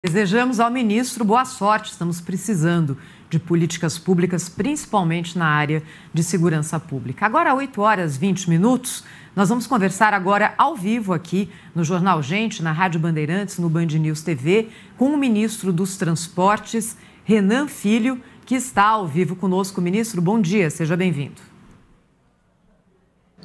Desejamos ao ministro boa sorte. Estamos precisando de políticas públicas, principalmente na área de segurança pública. Agora, 8h20, nós vamos conversar agora ao vivo aqui no Jornal Gente, na Rádio Bandeirantes, no Band News TV, com o ministro dos Transportes, Renan Filho, que está ao vivo conosco. Ministro, bom dia, seja bem-vindo.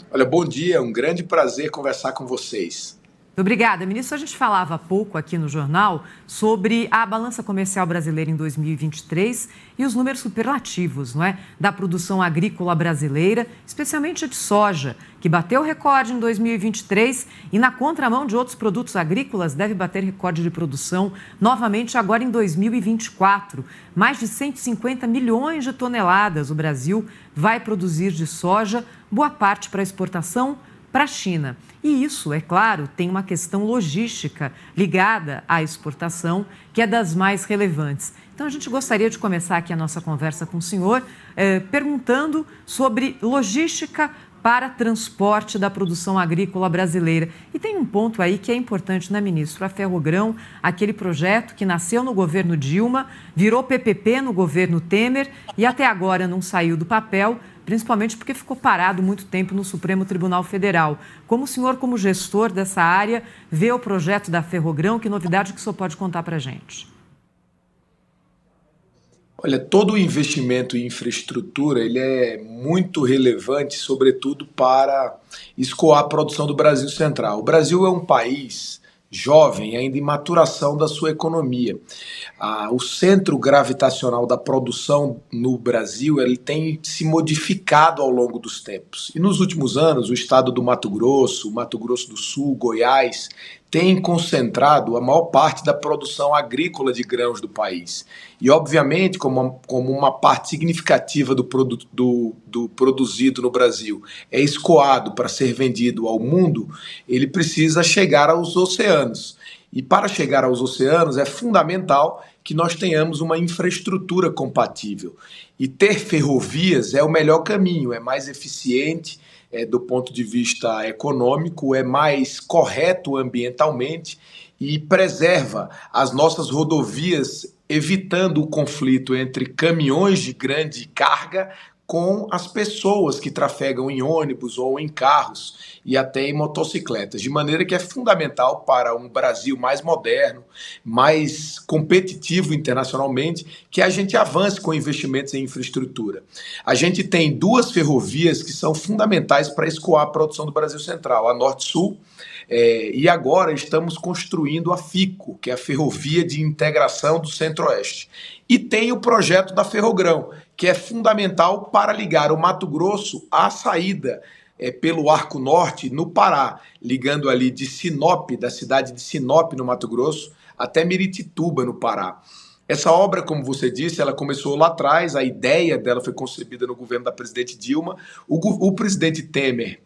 Olha, bom dia, um grande prazer conversar com vocês. Obrigada. Ministro, a gente falava há pouco aqui no jornal sobre a balança comercial brasileira em 2023 e os números superlativos, não é? Da produção agrícola brasileira, especialmente a de soja, que bateu recorde em 2023 e, na contramão de outros produtos agrícolas, deve bater recorde de produção novamente agora em 2024. Mais de 150 milhões de toneladas o Brasil vai produzir de soja, boa parte para exportação para a China. E isso, é claro, tem uma questão logística ligada à exportação, que é das mais relevantes. Então, a gente gostaria de começar aqui a nossa conversa com o senhor, perguntando sobre logística para transporte da produção agrícola brasileira. E tem um ponto aí que é importante, né, ministro? A Ferrogrão, aquele projeto que nasceu no governo Dilma, virou PPP no governo Temer e até agora não saiu do papel, principalmente porque ficou parado muito tempo no Supremo Tribunal Federal. Como o senhor, como gestor dessa área, vê o projeto da Ferrogrão? Que novidade que o senhor pode contar para a gente? Olha, todo o investimento em infraestrutura ele é muito relevante, sobretudo para escoar a produção do Brasil Central. O Brasil é um país jovem, ainda em maturação da sua economia. O centro gravitacional da produção no Brasil ele tem se modificado ao longo dos tempos. E nos últimos anos, o estado do Mato Grosso do Sul, Goiás, tem concentrado a maior parte da produção agrícola de grãos do país. E, obviamente, como uma parte significativa do produzido no Brasil é escoado para ser vendido ao mundo, ele precisa chegar aos oceanos. E para chegar aos oceanos é fundamental que nós tenhamos uma infraestrutura compatível. E ter ferrovias é o melhor caminho, é mais eficiente, do ponto de vista econômico, é mais correto ambientalmente e preserva as nossas rodovias, evitando o conflito entre caminhões de grande carga com as pessoas que trafegam em ônibus ou em carros e até em motocicletas, de maneira que é fundamental para um Brasil mais moderno, mais competitivo internacionalmente, que a gente avance com investimentos em infraestrutura. A gente tem duas ferrovias que são fundamentais para escoar a produção do Brasil Central, a Norte-Sul, e agora estamos construindo a FICO, que é a Ferrovia de Integração do Centro-Oeste. E tem o projeto da Ferrogrão, que é fundamental para ligar o Mato Grosso à saída pelo Arco Norte, no Pará, ligando ali de Sinop, da cidade de Sinop, no Mato Grosso, até Miritituba, no Pará. Essa obra, como você disse, ela começou lá atrás, a ideia dela foi concebida no governo da presidente Dilma. O presidente Temer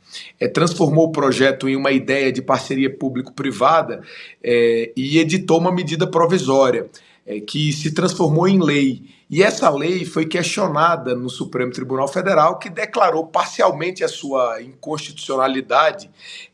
transformou o projeto em uma ideia de parceria público-privada e editou uma medida provisória que se transformou em lei. E essa lei foi questionada no Supremo Tribunal Federal, que declarou parcialmente a sua inconstitucionalidade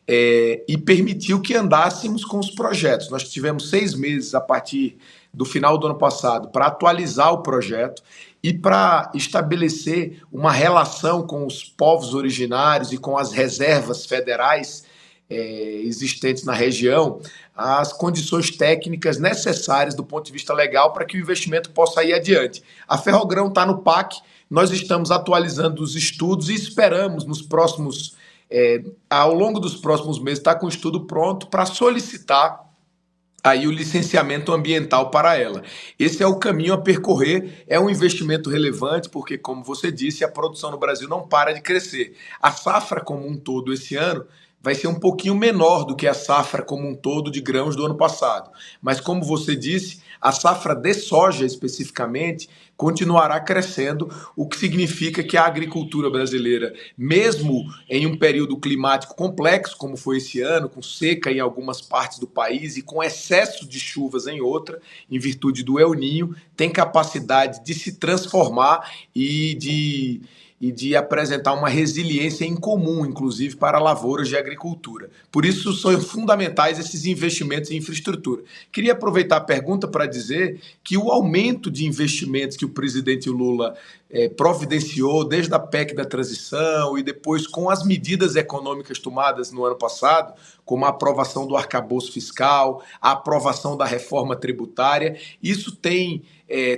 e permitiu que andássemos com os projetos. Nós tivemos 6 meses a partir do final do ano passado para atualizar o projeto e para estabelecer uma relação com os povos originários e com as reservas federais existentes na região, as condições técnicas necessárias do ponto de vista legal para que o investimento possa ir adiante. A Ferrogrão está no PAC, nós estamos atualizando os estudos e esperamos ao longo dos próximos meses estar com o estudo pronto para solicitar aí o licenciamento ambiental para ela. Esse é o caminho a percorrer, é um investimento relevante, porque, como você disse, a produção no Brasil não para de crescer. A safra como um todo esse ano vai ser um pouquinho menor do que a safra como um todo de grãos do ano passado. Mas, como você disse, a safra de soja, especificamente, continuará crescendo, o que significa que a agricultura brasileira, mesmo em um período climático complexo, como foi esse ano, com seca em algumas partes do país e com excesso de chuvas em outra, em virtude do El Niño, tem capacidade de se transformar e e de apresentar uma resiliência em comum, inclusive para lavouras de agricultura. Por isso são fundamentais esses investimentos em infraestrutura. Queria aproveitar a pergunta para dizer que o aumento de investimentos que o presidente Lula providenciou desde a PEC da transição e depois com as medidas econômicas tomadas no ano passado, como a aprovação do arcabouço fiscal, a aprovação da reforma tributária, isso tem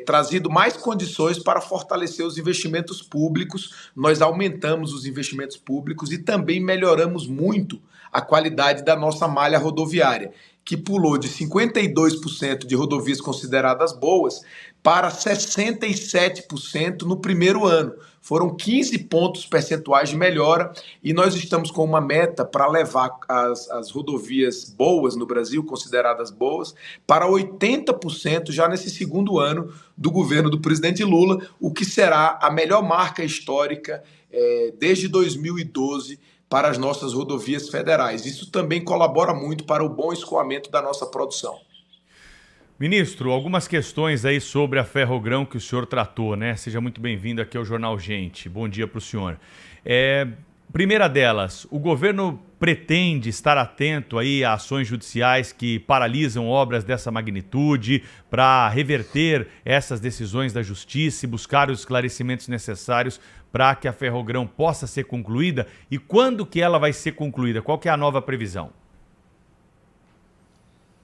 trazido mais condições para fortalecer os investimentos públicos. Nós aumentamos os investimentos públicos e também melhoramos muito a qualidade da nossa malha rodoviária, que pulou de 52% de rodovias consideradas boas para 67% no primeiro ano. Foram 15 pontos percentuais de melhora e nós estamos com uma meta para levar as rodovias boas no Brasil, consideradas boas, para 80% já nesse segundo ano do governo do presidente Lula, o que será a melhor marca histórica desde 2012 para as nossas rodovias federais. Isso também colabora muito para o bom escoamento da nossa produção. Ministro, algumas questões aí sobre a Ferrogrão que o senhor tratou, né? Seja muito bem-vindo aqui ao Jornal Gente. Bom dia para o senhor. Primeira delas, o governo pretende estar atento aí a ações judiciais que paralisam obras dessa magnitude para reverter essas decisões da justiça e buscar os esclarecimentos necessários para que a Ferrogrão possa ser concluída? E quando que ela vai ser concluída? Qual que é a nova previsão?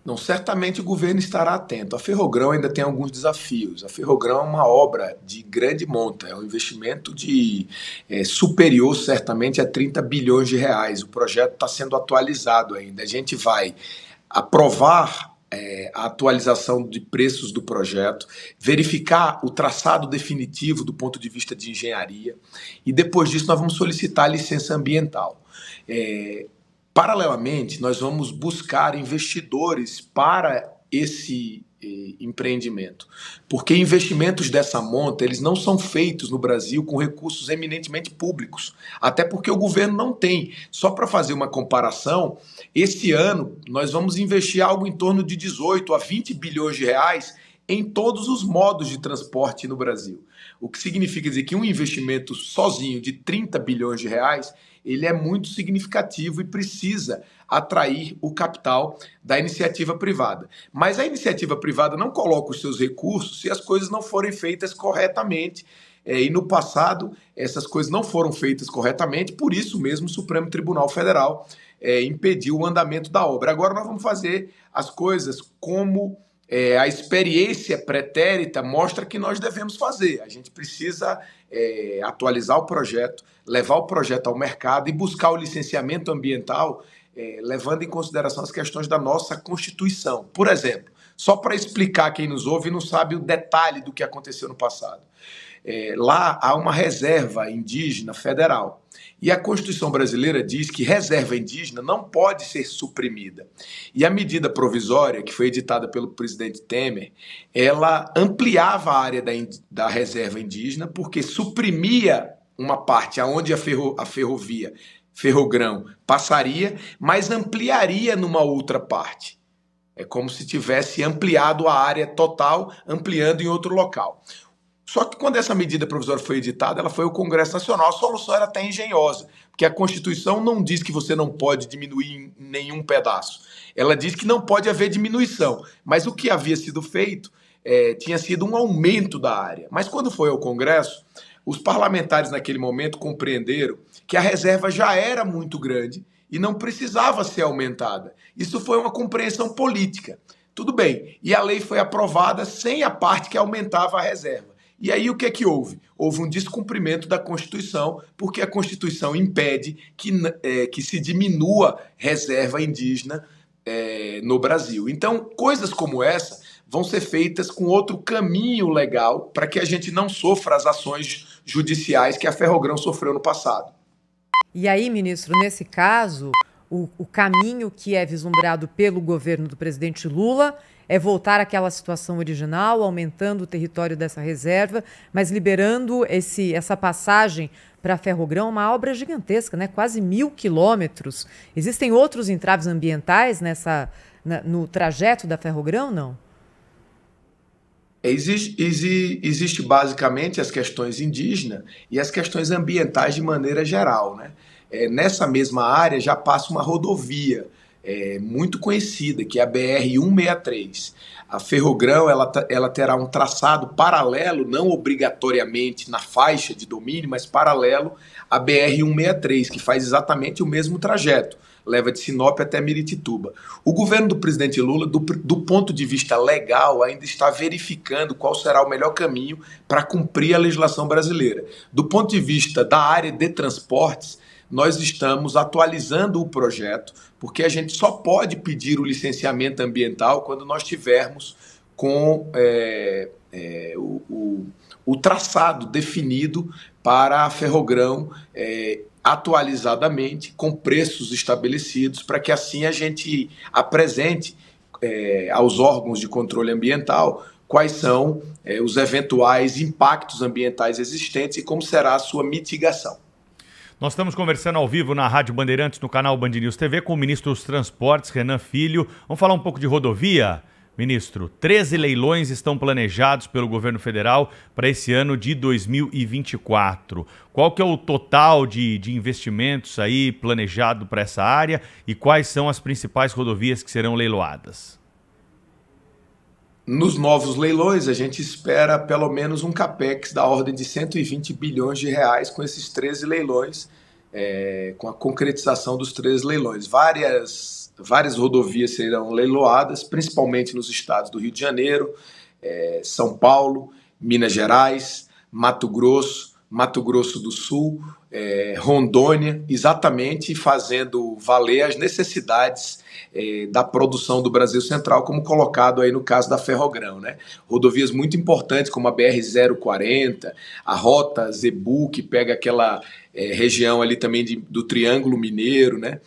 Não, certamente o governo estará atento. A Ferrogrão ainda tem alguns desafios. A Ferrogrão é uma obra de grande monta, é um investimento superior certamente a 30 bilhões de reais. O projeto está sendo atualizado ainda. A gente vai aprovar a atualização de preços do projeto, verificar o traçado definitivo do ponto de vista de engenharia e depois disso nós vamos solicitar a licença ambiental. Paralelamente, nós vamos buscar investidores para esse empreendimento, porque investimentos dessa monta, eles não são feitos no Brasil com recursos eminentemente públicos, até porque o governo não tem. Só para fazer uma comparação, esse ano nós vamos investir algo em torno de 18 a 20 bilhões de reais em todos os modos de transporte no Brasil, o que significa dizer que um investimento sozinho de 30 bilhões de reais ele é muito significativo e precisa atrair o capital da iniciativa privada. Mas a iniciativa privada não coloca os seus recursos se as coisas não forem feitas corretamente. E no passado, essas coisas não foram feitas corretamente, por isso mesmo o Supremo Tribunal Federal impediu o andamento da obra. Agora nós vamos fazer as coisas como a experiência pretérita mostra que nós devemos fazer. A gente precisa atualizar o projeto, levar o projeto ao mercado e buscar o licenciamento ambiental, levando em consideração as questões da nossa Constituição. Por exemplo, só para explicar quem nos ouve e não sabe o detalhe do que aconteceu no passado. Lá há uma reserva indígena federal. E a Constituição brasileira diz que reserva indígena não pode ser suprimida. E a medida provisória, que foi editada pelo presidente Temer, ela ampliava a área da reserva indígena porque suprimia uma parte aonde a ferrovia Ferrogrão passaria, mas ampliaria numa outra parte. É como se tivesse ampliado a área total, ampliando em outro local. Só que quando essa medida provisória foi editada, ela foi ao Congresso Nacional, a solução era até engenhosa, porque a Constituição não diz que você não pode diminuir em nenhum pedaço. Ela diz que não pode haver diminuição, mas o que havia sido feito tinha sido um aumento da área. Mas quando foi ao Congresso, os parlamentares naquele momento compreenderam que a reserva já era muito grande e não precisava ser aumentada. Isso foi uma compreensão política. Tudo bem, e a lei foi aprovada sem a parte que aumentava a reserva. E aí o que é que houve? Houve um descumprimento da Constituição, porque a Constituição impede que se diminua reserva indígena no Brasil. Então, coisas como essa vão ser feitas com outro caminho legal para que a gente não sofra as ações judiciais que a Ferrogrão sofreu no passado. E aí, ministro, nesse caso, o caminho que é vislumbrado pelo governo do presidente Lula é voltar àquela situação original, aumentando o território dessa reserva, mas liberando essa passagem para a Ferrogrão, uma obra gigantesca, né? Quase 1.000 quilômetros. Existem outros entraves ambientais no trajeto da Ferrogrão, não? Existe basicamente as questões indígenas e as questões ambientais de maneira geral, né? Nessa mesma área já passa uma rodovia muito conhecida, que é a BR-163. A Ferrogrão ela terá um traçado paralelo, não obrigatoriamente na faixa de domínio, mas paralelo à BR-163, que faz exatamente o mesmo trajeto, leva de Sinop até Miritituba. O governo do presidente Lula, do ponto de vista legal, ainda está verificando qual será o melhor caminho para cumprir a legislação brasileira. Do ponto de vista da área de transportes, nós estamos atualizando o projeto, porque a gente só pode pedir o licenciamento ambiental quando nós tivermos com o traçado definido para a Ferrogrão atualizadamente, com preços estabelecidos, para que assim a gente apresente aos órgãos de controle ambiental quais são os eventuais impactos ambientais existentes e como será a sua mitigação. Nós estamos conversando ao vivo na Rádio Bandeirantes, no canal Band News TV, com o ministro dos Transportes, Renan Filho. Vamos falar um pouco de rodovia? Ministro, 13 leilões estão planejados pelo governo federal para esse ano de 2024. Qual que é o total de investimentos aí planejado para essa área e quais são as principais rodovias que serão leiloadas? Nos novos leilões, a gente espera pelo menos um capex da ordem de 120 bilhões de reais com esses 13 leilões, com a concretização dos 13 leilões. Várias rodovias serão leiloadas, principalmente nos estados do Rio de Janeiro, São Paulo, Minas Gerais, Mato Grosso do Sul, Rondônia, exatamente fazendo valer as necessidades da produção do Brasil Central, como colocado aí no caso da Ferrogrão, né? Rodovias muito importantes como a BR-040, a Rota Zebu, que pega aquela região ali também do Triângulo Mineiro, né?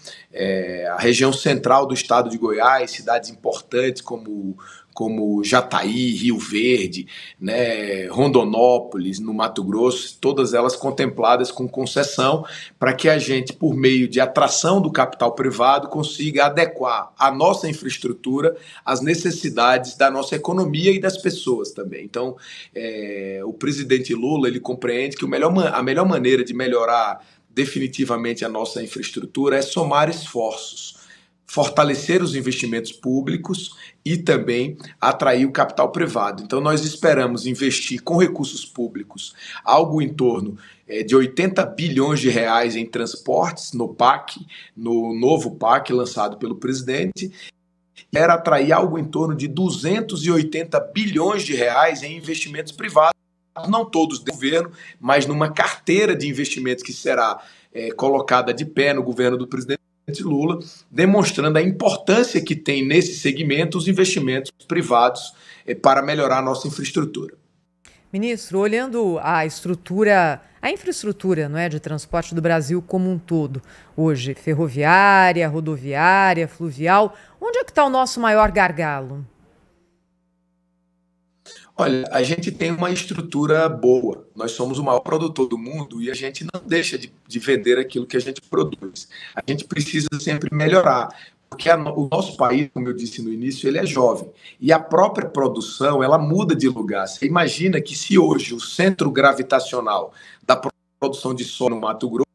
A região central do estado de Goiás, cidades importantes como Jataí, Rio Verde, né, Rondonópolis, no Mato Grosso, todas elas contempladas com concessão, para que a gente, por meio de atração do capital privado, consiga adequar a nossa infraestrutura às necessidades da nossa economia e das pessoas também. Então, o presidente Lula, ele compreende que a melhor maneira de melhorar definitivamente a nossa infraestrutura é somar esforços, fortalecer os investimentos públicos e também atrair o capital privado. Então nós esperamos investir com recursos públicos algo em torno de 80 bilhões de reais em transportes no PAC, no novo PAC lançado pelo presidente, e era atrair algo em torno de 280 bilhões de reais em investimentos privados, não todos do governo, mas numa carteira de investimentos que será colocada de pé no governo do presidente Lula, demonstrando a importância que tem nesse segmento os investimentos privados para melhorar a nossa infraestrutura. Ministro, olhando a infraestrutura, não é, de transporte do Brasil como um todo, hoje, ferroviária, rodoviária, fluvial, onde é que está o nosso maior gargalo? Olha, a gente tem uma estrutura boa. Nós somos o maior produtor do mundo e a gente não deixa de vender aquilo que a gente produz. A gente precisa sempre melhorar, porque o nosso país, como eu disse no início, ele é jovem. E a própria produção, ela muda de lugar. Você imagina que se hoje o centro gravitacional da produção de soja no Mato Grosso,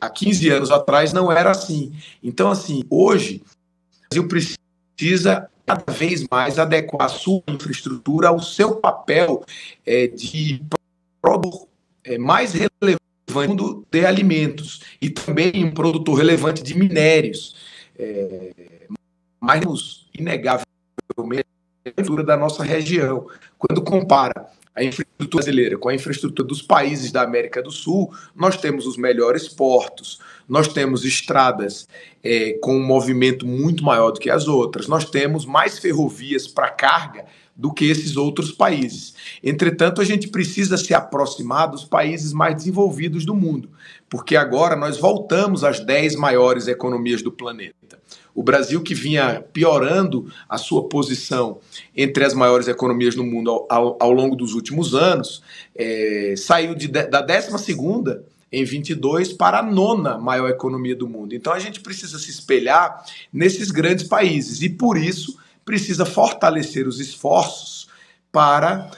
há 15 anos atrás, não era assim. Então, assim, hoje, o Brasil precisa cada vez mais adequar a sua infraestrutura ao seu papel de produtor mais relevante de alimentos e também um produtor relevante de minérios, mas inegavelmente a infraestrutura da nossa região. Quando compara a infraestrutura brasileira com a infraestrutura dos países da América do Sul, nós temos os melhores portos, nós temos estradas com um movimento muito maior do que as outras, nós temos mais ferrovias para carga do que esses outros países. Entretanto, a gente precisa se aproximar dos países mais desenvolvidos do mundo, porque agora nós voltamos às 10 maiores economias do planeta. O Brasil, que vinha piorando a sua posição entre as maiores economias do mundo ao longo dos últimos anos, saiu da 12ª em 22 para a 9ª maior economia do mundo. Então a gente precisa se espelhar nesses grandes países e, por isso, precisa fortalecer os esforços para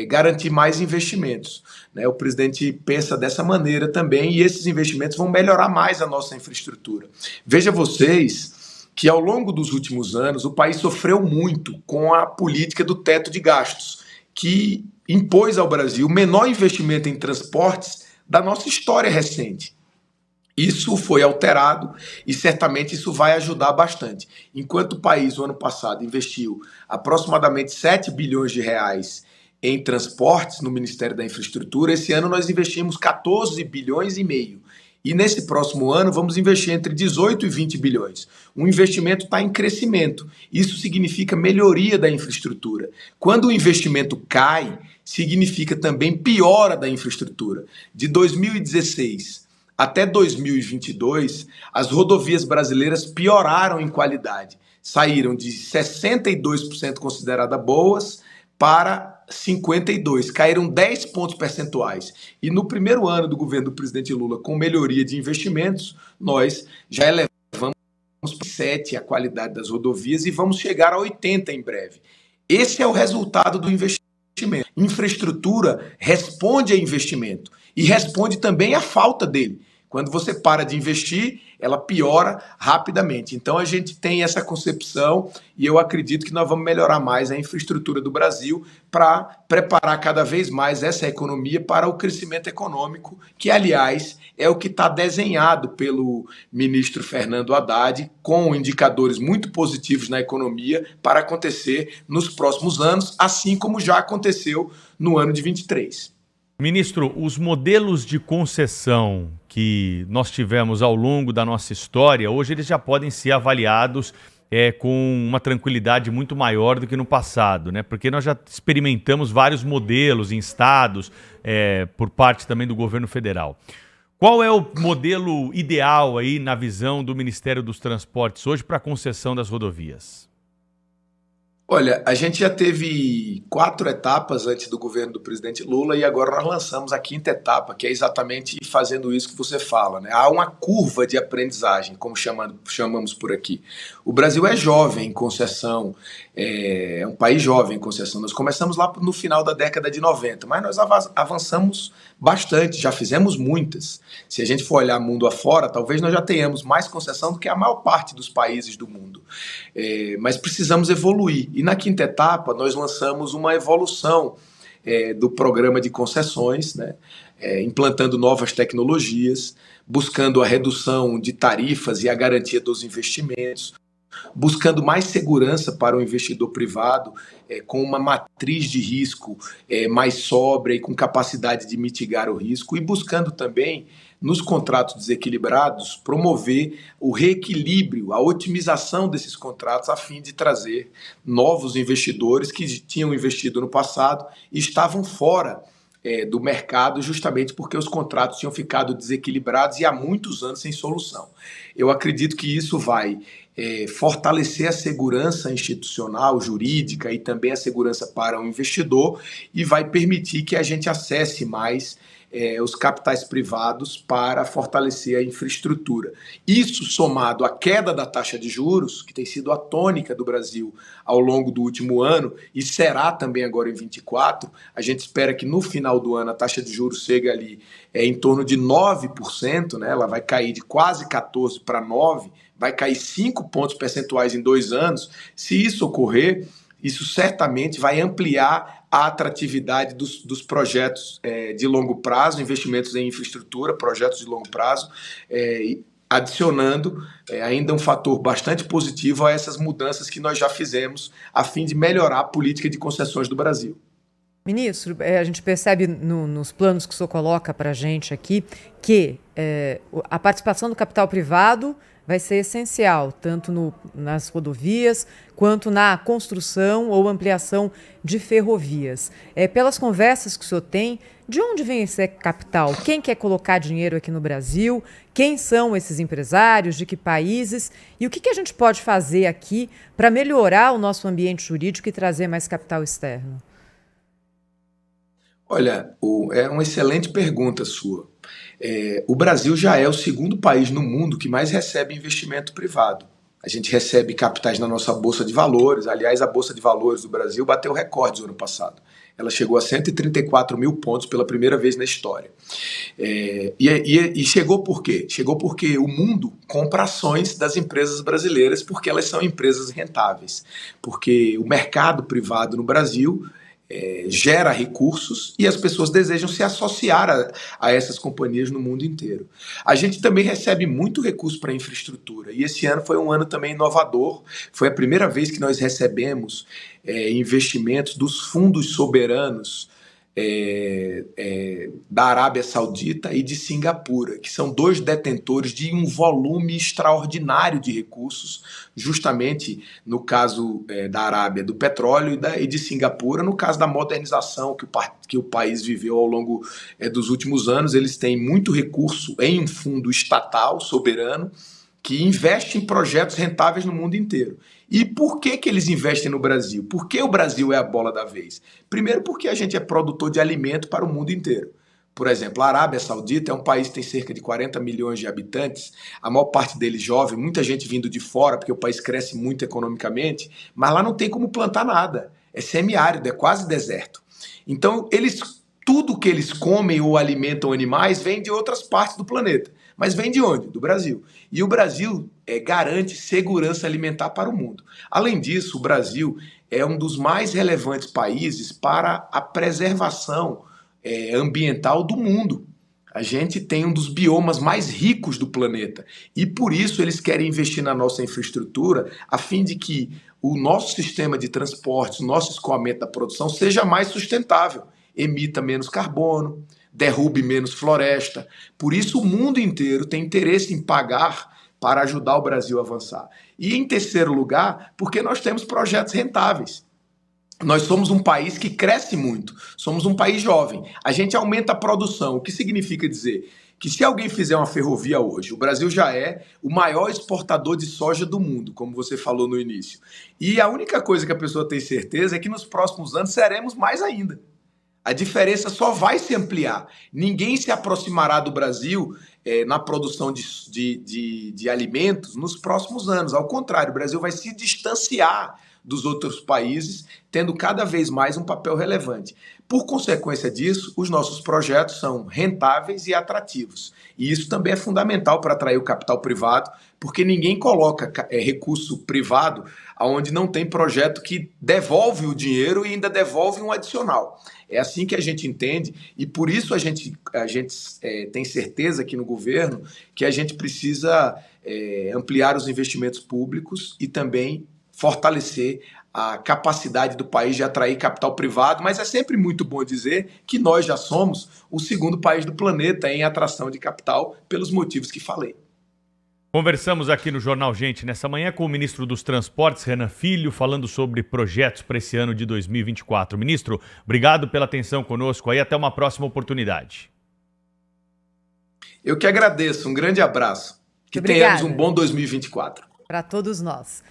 garantir mais investimentos, né? O presidente pensa dessa maneira também, e esses investimentos vão melhorar mais a nossa infraestrutura. Veja vocês que ao longo dos últimos anos o país sofreu muito com a política do teto de gastos, que impôs ao Brasil o menor investimento em transportes da nossa história recente. Isso foi alterado e certamente isso vai ajudar bastante. Enquanto o país, no ano passado, investiu aproximadamente 7 bilhões de reais em transportes no Ministério da Infraestrutura, esse ano nós investimos 14 bilhões e meio. E nesse próximo ano vamos investir entre 18 e 20 bilhões. O investimento está em crescimento. Isso significa melhoria da infraestrutura. Quando o investimento cai, significa também piora da infraestrutura. De 2016 até 2022, as rodovias brasileiras pioraram em qualidade. Saíram de 62% consideradas boas para 52%. Caíram 10 pontos percentuais. E no primeiro ano do governo do presidente Lula, com melhoria de investimentos, nós já elevamos para 7 a qualidade das rodovias e vamos chegar a 80 em breve. Esse é o resultado do investimento. Infraestrutura responde a investimento e responde também à falta dele. Quando você para de investir, ela piora rapidamente. Então a gente tem essa concepção e eu acredito que nós vamos melhorar mais a infraestrutura do Brasil para preparar cada vez mais essa economia para o crescimento econômico, que, aliás, é o que está desenhado pelo ministro Fernando Haddad, com indicadores muito positivos na economia para acontecer nos próximos anos, assim como já aconteceu no ano de 23. Ministro, os modelos de concessão que nós tivemos ao longo da nossa história, hoje eles já podem ser avaliados com uma tranquilidade muito maior do que no passado, né? Porque nós já experimentamos vários modelos em estados, por parte também do governo federal. Qual é o modelo ideal aí na visão do Ministério dos Transportes hoje para a concessão das rodovias? Olha, a gente já teve 4 etapas antes do governo do presidente Lula e agora nós lançamos a 5ª etapa, que é exatamente fazendo isso que você fala, né? Há uma curva de aprendizagem, como chamamos por aqui. O Brasil é jovem em concessão, é um país jovem em concessão. Nós começamos lá no final da década de 90, mas nós avançamos bastante, já fizemos muitas. Se a gente for olhar mundo afora, talvez nós já tenhamos mais concessão do que a maior parte dos países do mundo. Mas precisamos evoluir. E na 5ª etapa, nós lançamos uma evolução do programa de concessões, né? Implantando novas tecnologias, buscando a redução de tarifas e a garantia dos investimentos, buscando mais segurança para o investidor privado, com uma matriz de risco mais sóbria e com capacidade de mitigar o risco, e buscando também, nos contratos desequilibrados, promover o reequilíbrio, a otimização desses contratos, a fim de trazer novos investidores que tinham investido no passado e estavam fora do mercado, justamente porque os contratos tinham ficado desequilibrados e há muitos anos sem solução. Eu acredito que isso vai fortalecer a segurança institucional, jurídica e também a segurança para o investidor, e vai permitir que a gente acesse mais os capitais privados para fortalecer a infraestrutura. Isso somado à queda da taxa de juros, que tem sido a tônica do Brasil ao longo do último ano e será também agora em 24, a gente espera que no final do ano a taxa de juros chegue ali em torno de 9%, né? Ela vai cair de quase 14 para 9%, vai cair 5 pontos percentuais em 2 anos. Se isso ocorrer, isso certamente vai ampliar a atratividade dos projetos de longo prazo, investimentos em infraestrutura, projetos de longo prazo, adicionando ainda um fator bastante positivo a essas mudanças que nós já fizemos a fim de melhorar a política de concessões do Brasil. Ministro, a gente percebe nos planos que o senhor coloca para a gente aqui que a participação do capital privado vai ser essencial, tanto nas rodovias quanto na construção ou ampliação de ferrovias. Pelas conversas que o senhor tem, de onde vem esse capital? Quem quer colocar dinheiro aqui no Brasil? Quem são esses empresários? De que países? E o que a gente pode fazer aqui para melhorar o nosso ambiente jurídico e trazer mais capital externo? Olha, é uma excelente pergunta sua. O Brasil já é o 2º país no mundo que mais recebe investimento privado. A gente recebe capitais na nossa Bolsa de Valores. Aliás, a Bolsa de Valores do Brasil bateu recordes no ano passado. Ela chegou a 134 mil pontos pela primeira vez na história. E chegou por quê? Chegou porque o mundo compra ações das empresas brasileiras porque elas são empresas rentáveis. Porque o mercado privado no Brasil gera recursos e as pessoas desejam se associar a essas companhias no mundo inteiro. A gente também recebe muito recurso para infraestrutura e esse ano foi um ano também inovador. Foi a primeira vez que nós recebemos investimentos dos fundos soberanos da Arábia Saudita e de Singapura, que são dois detentores de um volume extraordinário de recursos, justamente no caso da Arábia do petróleo e de Singapura, no caso da modernização que o país viveu ao longo dos últimos anos. Eles têm muito recurso em um fundo estatal soberano que investe em projetos rentáveis no mundo inteiro. E por que eles investem no Brasil? Por que o Brasil é a bola da vez? Primeiro porque a gente é produtor de alimento para o mundo inteiro. Por exemplo, a Arábia Saudita é um país que tem cerca de 40 milhões de habitantes, a maior parte deles jovem, muita gente vindo de fora, porque o país cresce muito economicamente, mas lá não tem como plantar nada. É semiárido, é quase deserto. Então, tudo que eles comem ou alimentam animais vem de outras partes do planeta. Mas vem de onde? Do Brasil. E o Brasil garante segurança alimentar para o mundo. Além disso, o Brasil é um dos mais relevantes países para a preservação ambiental do mundo. A gente tem um dos biomas mais ricos do planeta. E por isso eles querem investir na nossa infraestrutura a fim de que o nosso sistema de transportes, o nosso escoamento da produção seja mais sustentável, emita menos carbono, derrube menos floresta. Por isso o mundo inteiro tem interesse em pagar para ajudar o Brasil a avançar. E em terceiro lugar, porque nós temos projetos rentáveis. Nós somos um país que cresce muito, somos um país jovem. A gente aumenta a produção, o que significa dizer que se alguém fizer uma ferrovia hoje, o Brasil já é o maior exportador de soja do mundo, como você falou no início. E a única coisa que a pessoa tem certeza é que nos próximos anos seremos mais ainda. A diferença só vai se ampliar. Ninguém se aproximará do Brasil na produção de alimentos nos próximos anos. Ao contrário, o Brasil vai se distanciar dos outros países, tendo cada vez mais um papel relevante. Por consequência disso, os nossos projetos são rentáveis e atrativos. E isso também é fundamental para atrair o capital privado, porque ninguém coloca recurso privado onde não tem projeto que devolve o dinheiro e ainda devolve um adicional. É assim que a gente entende e por isso a gente tem certeza aqui no governo que a gente precisa ampliar os investimentos públicos e também fortalecer a capacidade do país de atrair capital privado, mas é sempre muito bom dizer que nós já somos o segundo país do planeta em atração de capital pelos motivos que falei. Conversamos aqui no Jornal Gente nessa manhã com o ministro dos Transportes, Renan Filho, falando sobre projetos para esse ano de 2024. Ministro, obrigado pela atenção conosco aí, até uma próxima oportunidade. Eu que agradeço, um grande abraço. Que tenhamos um bom 2024. Para todos nós.